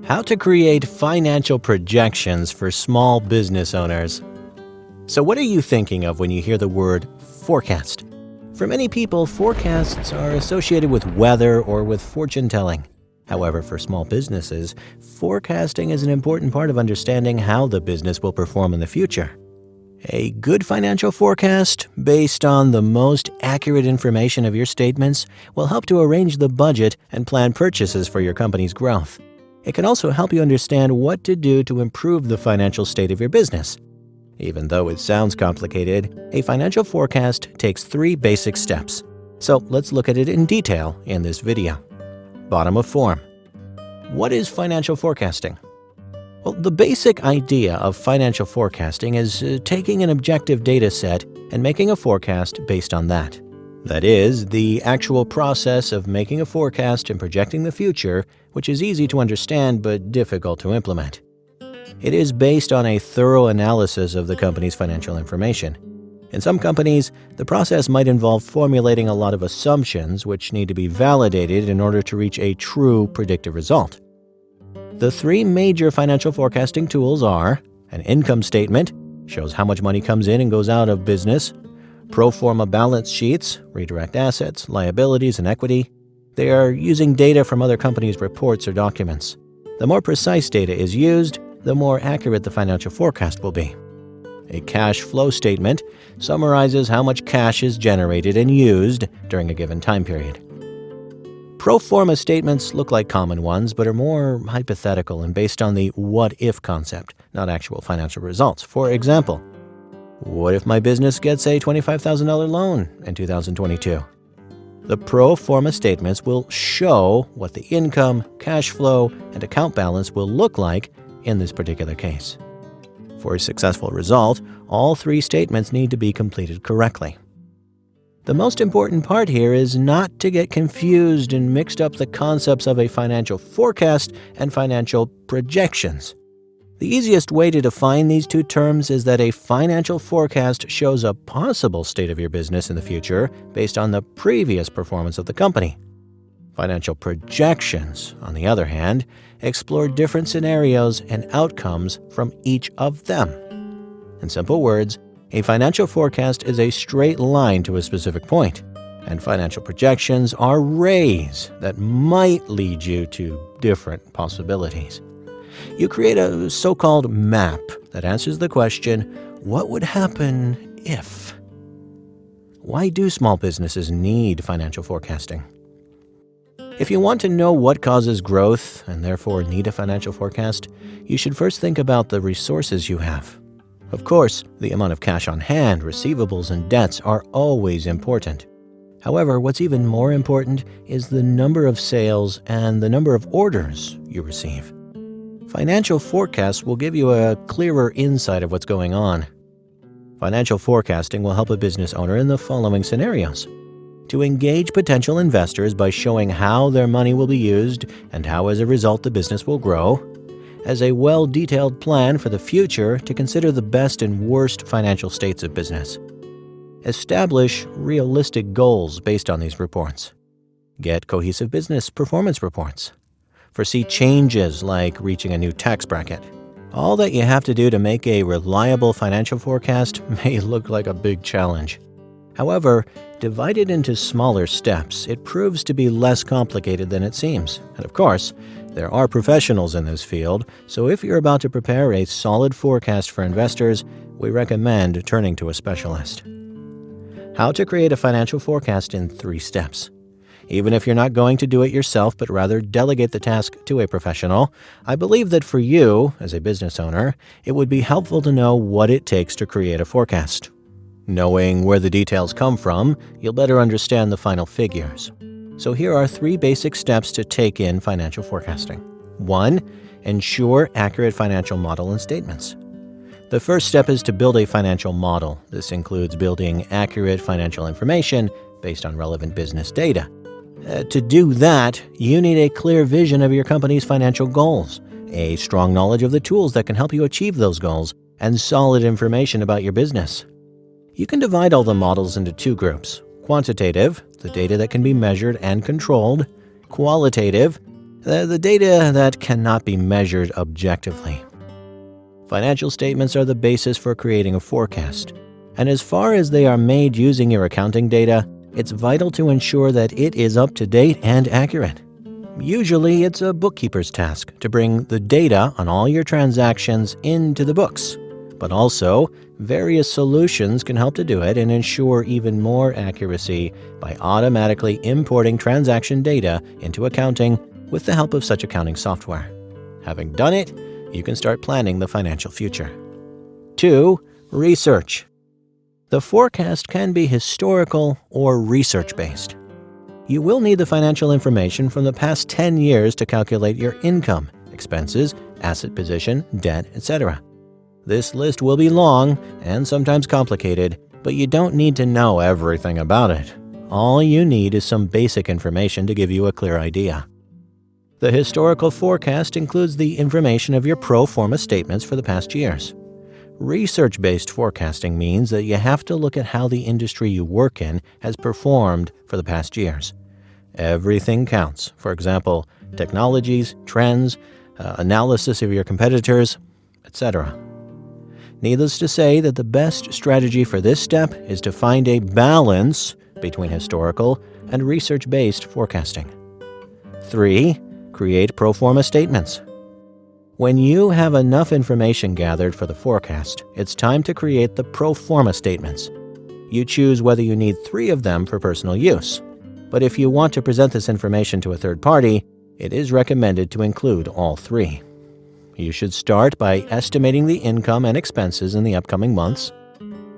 How to create financial projections for small business owners. So what are you thinking of when you hear the word forecast? For many people, forecasts are associated with weather or with fortune telling. However, for small businesses, forecasting is an important part of understanding how the business will perform in the future. A good financial forecast, based on the most accurate information of your statements, will help to arrange the budget and plan purchases for your company's growth. It can also help you understand what to do to improve the financial state of your business. Even though it sounds complicated, a financial forecast takes 3 basic steps. So let's look at it in detail in this video. Bottom of form. What is financial forecasting? Well, the basic idea of financial forecasting is taking an objective data set and making a forecast based on that. That is, the actual process of making a forecast and projecting the future, which is easy to understand but difficult to implement. It is based on a thorough analysis of the company's financial information. In some companies, the process might involve formulating a lot of assumptions which need to be validated in order to reach a true predictive result. The 3 major financial forecasting tools are an income statement, shows how much money comes in and goes out of business, pro forma balance sheets, redirect assets, liabilities, and equity. They are using data from other companies' reports or documents. The more precise data is used, the more accurate the financial forecast will be. A cash flow statement summarizes how much cash is generated and used during a given time period. Pro forma statements look like common ones, but are more hypothetical and based on the what-if concept, not actual financial results. For example, what if my business gets a $25,000 loan in 2022? The pro forma statements will show what the income, cash flow, and account balance will look like in this particular case. For a successful result, all 3 statements need to be completed correctly. The most important part here is not to get confused and mixed up the concepts of a financial forecast and financial projections. The easiest way to define these 2 terms is that a financial forecast shows a possible state of your business in the future based on the previous performance of the company. Financial projections, on the other hand, explore different scenarios and outcomes from each of them. In simple words, a financial forecast is a straight line to a specific point, and financial projections are rays that might lead you to different possibilities. You create a so-called map that answers the question, what would happen if? Why do small businesses need financial forecasting? If you want to know what causes growth and therefore need a financial forecast, you should first think about the resources you have. Of course, the amount of cash on hand, receivables, and debts are always important. However, what's even more important is the number of sales and the number of orders you receive. Financial forecasts will give you a clearer insight of what's going on. Financial forecasting will help a business owner in the following scenarios: to engage potential investors by showing how their money will be used and how, as a result, the business will grow; as a well-detailed plan for the future to consider the best and worst financial states of business. Establish realistic goals based on these reports. Get cohesive business performance reports. Foresee changes like reaching a new tax bracket. All that you have to do to make a reliable financial forecast may look like a big challenge. However, divided into smaller steps, it proves to be less complicated than it seems. And of course, there are professionals in this field, so if you're about to prepare a solid forecast for investors, we recommend turning to a specialist. How to create a financial forecast in 3 steps. Even if you're not going to do it yourself, but rather delegate the task to a professional, I believe that for you, as a business owner, it would be helpful to know what it takes to create a forecast. Knowing where the details come from, you'll better understand the final figures. So here are 3 basic steps to take in financial forecasting. 1. Ensure accurate financial model and statements. The first step is to build a financial model. This includes building accurate financial information based on relevant business data. To do that, you need a clear vision of your company's financial goals, a strong knowledge of the tools that can help you achieve those goals, and solid information about your business. You can divide all the models into 2 groups: quantitative, the data that can be measured and controlled; qualitative, The data that cannot be measured objectively. Financial statements are the basis for creating a forecast, and as far as they are made using your accounting data, it's vital to ensure that it is up to date and accurate. Usually, it's a bookkeeper's task to bring the data on all your transactions into the books, but also various solutions can help to do it and ensure even more accuracy by automatically importing transaction data into accounting with the help of such accounting software. Having done it, you can start planning the financial future. 2. Research. The forecast can be historical or research-based. You will need the financial information from the past 10 years to calculate your income, expenses, asset position, debt, etc. This list will be long and sometimes complicated, but you don't need to know everything about it. All you need is some basic information to give you a clear idea. The historical forecast includes the information of your pro forma statements for the past years. Research-based forecasting means that you have to look at how the industry you work in has performed for the past years. Everything counts. For example, technologies, trends, analysis of your competitors, etc. Needless to say that the best strategy for this step is to find a balance between historical and research-based forecasting. 3. Create pro forma statements. When you have enough information gathered for the forecast, it's time to create the pro forma statements. You choose whether you need 3 of them for personal use. But if you want to present this information to a third party, it is recommended to include all 3. You should start by estimating the income and expenses in the upcoming months.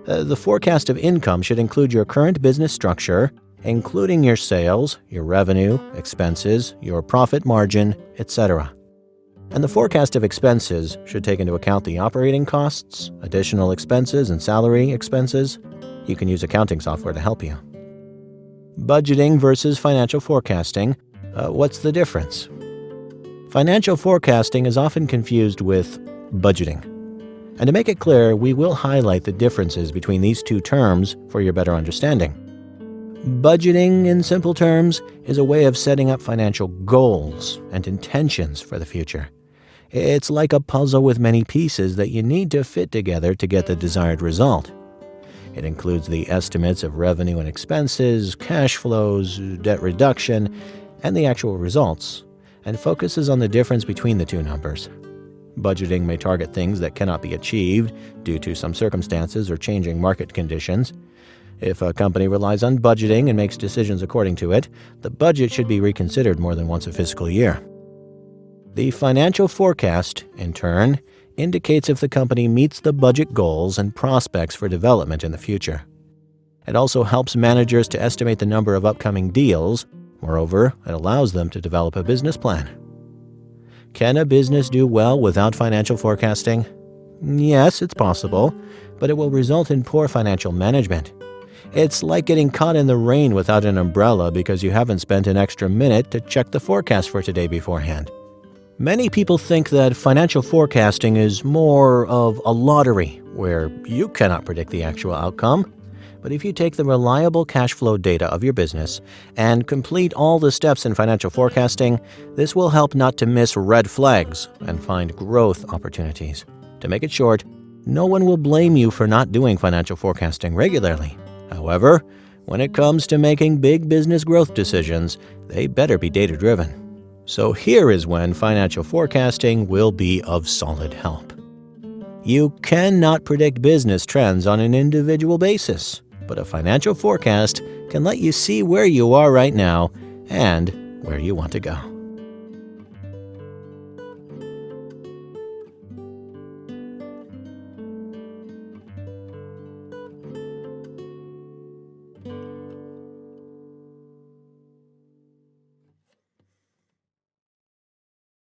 The forecast of income should include your current business structure, including your sales, your revenue, expenses, your profit margin, etc. And the forecast of expenses should take into account the operating costs, additional expenses, and salary expenses. You can use accounting software to help you. Budgeting versus financial forecasting. What's the difference? Financial forecasting is often confused with budgeting. And to make it clear, we will highlight the differences between these two terms for your better understanding. Budgeting, in simple terms, is a way of setting up financial goals and intentions for the future. It's like a puzzle with many pieces that you need to fit together to get the desired result. It includes the estimates of revenue and expenses, cash flows, debt reduction, and the actual results, and focuses on the difference between the two numbers. Budgeting may target things that cannot be achieved due to some circumstances or changing market conditions. If a company relies on budgeting and makes decisions according to it, the budget should be reconsidered more than once a fiscal year. The financial forecast, in turn, indicates if the company meets the budget goals and prospects for development in the future. It also helps managers to estimate the number of upcoming deals. Moreover, it allows them to develop a business plan. Can a business do well without financial forecasting? Yes, it's possible, but it will result in poor financial management. It's like getting caught in the rain without an umbrella because you haven't spent an extra minute to check the forecast for today beforehand. Many people think that financial forecasting is more of a lottery, where you cannot predict the actual outcome. But if you take the reliable cash flow data of your business and complete all the steps in financial forecasting, this will help not to miss red flags and find growth opportunities. To make it short, no one will blame you for not doing financial forecasting regularly. However, when it comes to making big business growth decisions, they better be data-driven. So here is when financial forecasting will be of solid help. You cannot predict business trends on an individual basis, but a financial forecast can let you see where you are right now and where you want to go.